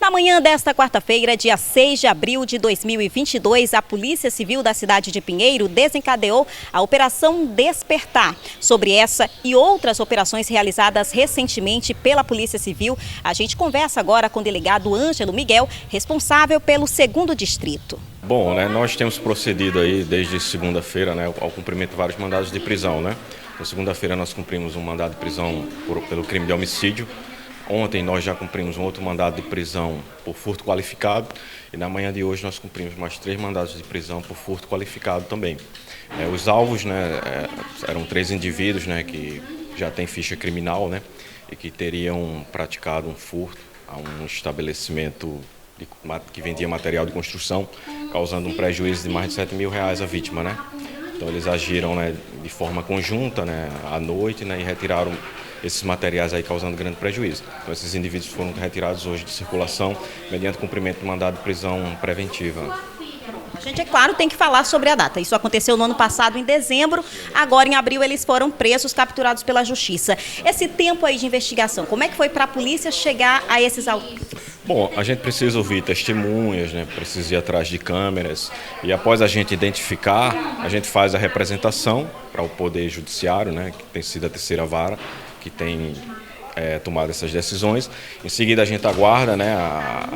Na manhã desta quarta-feira, dia 6 de abril de 2022, a Polícia Civil da cidade de Pinheiro desencadeou a Operação Despertar. Sobre essa e outras operações realizadas recentemente pela Polícia Civil, a gente conversa agora com o delegado Ângelo Miguel, responsável pelo 2º Distrito. Bom, nós temos procedido aí desde segunda-feira, ao cumprimento de vários mandados de prisão, Na segunda-feira nós cumprimos um mandado de prisão pelo crime de homicídio. Ontem nós já cumprimos um outro mandado de prisão por furto qualificado e na manhã de hoje nós cumprimos mais 3 mandados de prisão por furto qualificado também. Os alvos, eram 3 indivíduos, que já têm ficha criminal, e que teriam praticado um furto a um estabelecimento que vendia material de construção, causando um prejuízo de mais de R$7 mil à vítima, Então eles agiram, de forma conjunta, à noite, e retiraram esses materiais aí causando grande prejuízo. Então esses indivíduos foram retirados hoje de circulação mediante cumprimento do mandado de prisão preventiva. A gente, é claro, tem que falar sobre a data. Isso aconteceu no ano passado, em dezembro. Agora, em abril, eles foram presos, capturados pela Justiça. Esse tempo aí de investigação, como é que foi para a polícia chegar a esses autores? Bom, a gente precisa ouvir testemunhas, precisa ir atrás de câmeras e após a gente identificar, a gente faz a representação para o Poder Judiciário, que tem sido a terceira vara, que tem tomado essas decisões. Em seguida a gente aguarda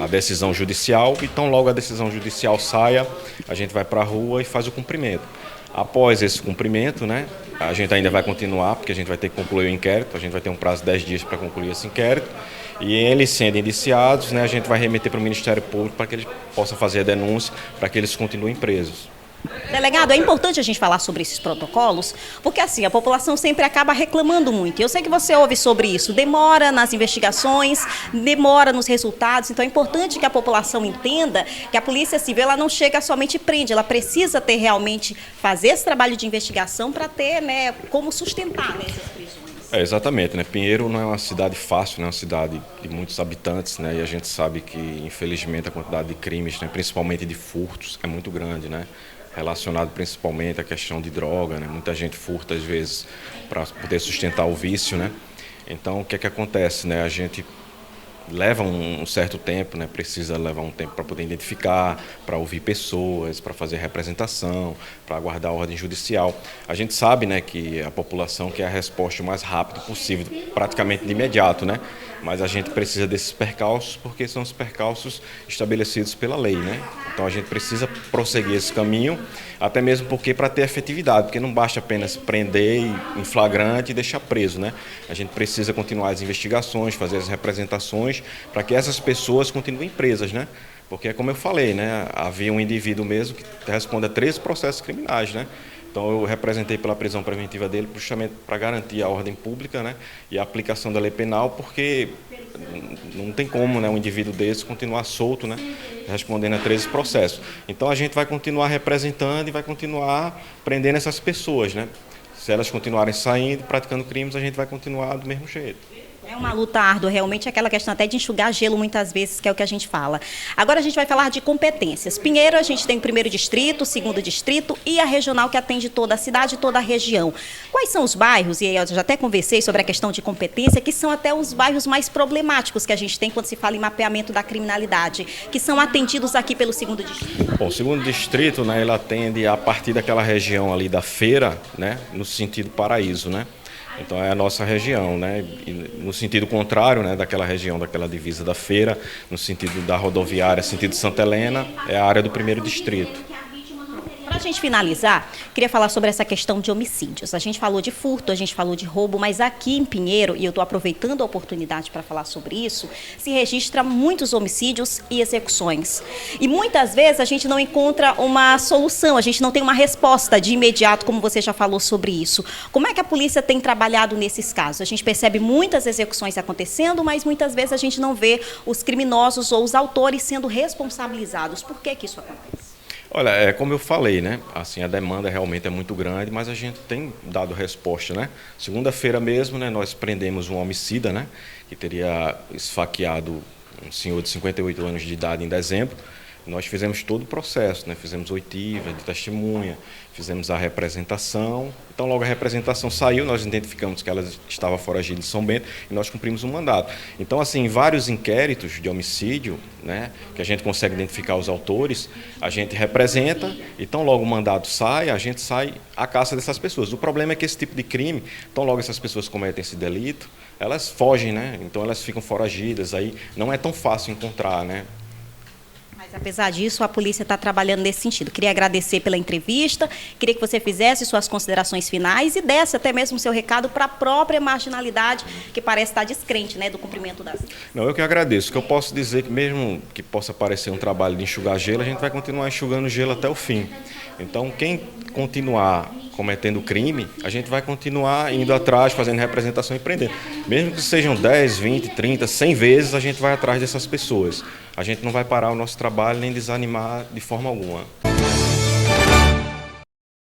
a decisão judicial e tão logo a decisão judicial saia, a gente vai para a rua e faz o cumprimento. Após esse cumprimento, a gente ainda vai continuar, porque a gente vai ter que concluir o inquérito, a gente vai ter um prazo de 10 dias para concluir esse inquérito. E eles sendo indiciados, a gente vai remeter para o Ministério Público para que eles possam fazer a denúncia, para que eles continuem presos. Delegado, é importante a gente falar sobre esses protocolos, porque assim, a população sempre acaba reclamando muito. Eu sei que você ouve sobre isso, demora nas investigações, demora nos resultados, então é importante que a população entenda que a Polícia Civil ela não chega somente e prende, ela precisa ter realmente, fazer esse trabalho de investigação para ter como sustentar essas prisões. Exatamente, Pinheiro não é uma cidade fácil, é uma cidade de muitos habitantes, e a gente sabe que, infelizmente, a quantidade de crimes, principalmente de furtos, é muito grande, relacionado principalmente à questão de droga, muita gente furta às vezes para poder sustentar o vício, Então o que é que acontece, A gente leva um certo tempo, precisa levar um tempo para poder identificar, para ouvir pessoas, para fazer representação, para aguardar a ordem judicial. A gente sabe, que a população quer a resposta o mais rápido possível, praticamente de imediato, Mas a gente precisa desses percalços porque são os percalços estabelecidos pela lei, Então a gente precisa prosseguir esse caminho, até mesmo porque para ter efetividade, porque não basta apenas prender em flagrante e deixar preso, A gente precisa continuar as investigações, fazer as representações para que essas pessoas continuem presas, Porque, como eu falei, havia um indivíduo mesmo que responde a 13 processos criminais, Então eu representei pela prisão preventiva dele justamente para garantir a ordem pública, e a aplicação da lei penal, porque não tem como um indivíduo desse continuar solto, respondendo a 13 processos. Então a gente vai continuar representando e vai continuar prendendo essas pessoas, Se elas continuarem saindo, praticando crimes, a gente vai continuar do mesmo jeito. É uma luta árdua, realmente, aquela questão até de enxugar gelo muitas vezes, que é o que a gente fala. Agora a gente vai falar de competências. Pinheiro, a gente tem o 1º Distrito, o 2º Distrito e a regional que atende toda a cidade e toda a região. Quais são os bairros, e aí eu já até conversei sobre a questão de competência, que são até os bairros mais problemáticos que a gente tem quando se fala em mapeamento da criminalidade, que são atendidos aqui pelo 2º Distrito? Bom, o 2º Distrito, ele atende a partir daquela região ali da feira, no sentido Paraíso, Então é a nossa região, E no sentido contrário, daquela região, daquela divisa da feira, no sentido da rodoviária, sentido Santa Helena, é a área do 1º Distrito. Para a gente finalizar, queria falar sobre essa questão de homicídios. A gente falou de furto, a gente falou de roubo, mas aqui em Pinheiro, e eu estou aproveitando a oportunidade para falar sobre isso, se registra muitos homicídios e execuções. E muitas vezes a gente não encontra uma solução, a gente não tem uma resposta de imediato, como você já falou sobre isso. Como é que a polícia tem trabalhado nesses casos? A gente percebe muitas execuções acontecendo, mas muitas vezes a gente não vê os criminosos ou os autores sendo responsabilizados. Por que isso acontece? Olha, como eu falei, Assim, a demanda realmente é muito grande, mas a gente tem dado resposta, Segunda-feira mesmo, nós prendemos um homicida, que teria esfaqueado um senhor de 58 anos de idade em dezembro, Nós fizemos todo o processo, né? Fizemos oitiva de testemunha, fizemos a representação. Então, logo a representação saiu, nós identificamos que ela estava foragida em São Bento e nós cumprimos o mandato. Então, assim, em vários inquéritos de homicídio, né, que a gente consegue identificar os autores, a gente representa, então logo o mandato sai, a gente sai à caça dessas pessoas. O problema é que esse tipo de crime, então logo essas pessoas cometem esse delito, elas fogem, né? Então elas ficam foragidas, aí não é tão fácil encontrar, né? Mas, apesar disso, a polícia está trabalhando nesse sentido. Queria agradecer pela entrevista, queria que você fizesse suas considerações finais e desse até mesmo o seu recado para a própria marginalidade, que parece estar descrente, né, do cumprimento das leis. Não, eu que agradeço. O que eu posso dizer que mesmo que possa parecer um trabalho de enxugar gelo, a gente vai continuar enxugando gelo até o fim. Então, quem continuar cometendo crime, a gente vai continuar indo atrás, fazendo representação e prendendo. Mesmo que sejam 10, 20, 30, 100 vezes, a gente vai atrás dessas pessoas. A gente não vai parar o nosso trabalho nem desanimar de forma alguma.